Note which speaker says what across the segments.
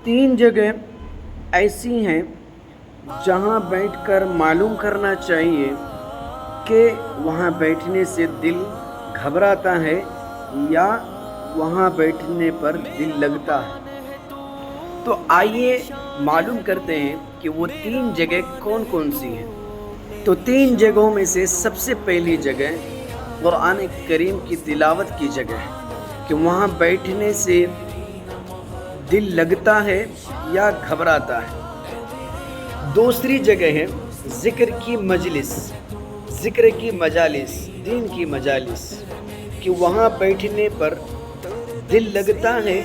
Speaker 1: तीन जगह ऐसी हैं जहां बैठकर मालूम करना चाहिए कि वहां बैठने से दिल घबराता है या वहां बैठने पर दिल लगता है। तो आइए मालूम करते हैं कि वो तीन जगह कौन कौन सी हैं। तो तीन जगहों में से सबसे पहली जगह कुरान करीम की तिलावत की जगह है कि वहाँ बैठने से दिल लगता है या घबराता है। दूसरी जगह है ज़िक्र की मजलिस, ज़िक्र की मजालिस, दीन की मजालिस कि वहाँ बैठने पर दिल लगता है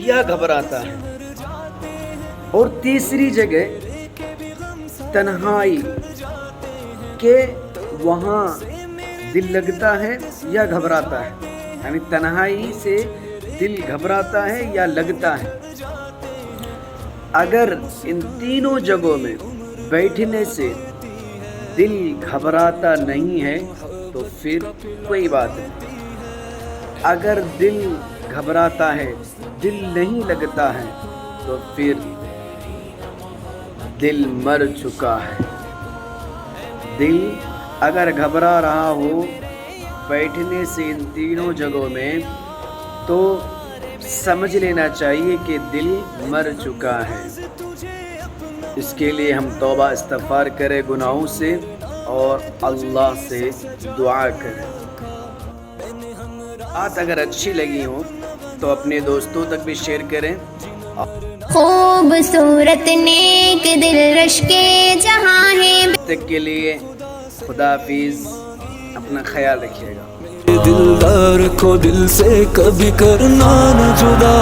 Speaker 1: या घबराता है। और तीसरी जगह तन्हाई के वहाँ दिल लगता है या घबराता है, यानी तन्हाई से दिल घबराता है या लगता है। अगर इन तीनों जगहों में बैठने से दिल घबराता नहीं है तो फिर कोई बात नहीं। अगर दिल घबराता है, दिल नहीं लगता है तो फिर दिल मर चुका है। दिल अगर घबरा रहा हो बैठने से इन तीनों जगहों में तो समझ लेना चाहिए कि दिल मर चुका है। इसके लिए हम तौबा इस्तग़फ़ार करें गुनाहों से और अल्लाह से दुआ करें। बात अगर अच्छी लगी हो तो अपने दोस्तों तक भी शेयर करें।
Speaker 2: खूबसूरत नेक दिल रश के जहाँ है।
Speaker 1: तक के लिए खुदा हाफिज़, अपना ख्याल रखिएगा।
Speaker 3: दिलदार को दिल से कभी करना न जुदा।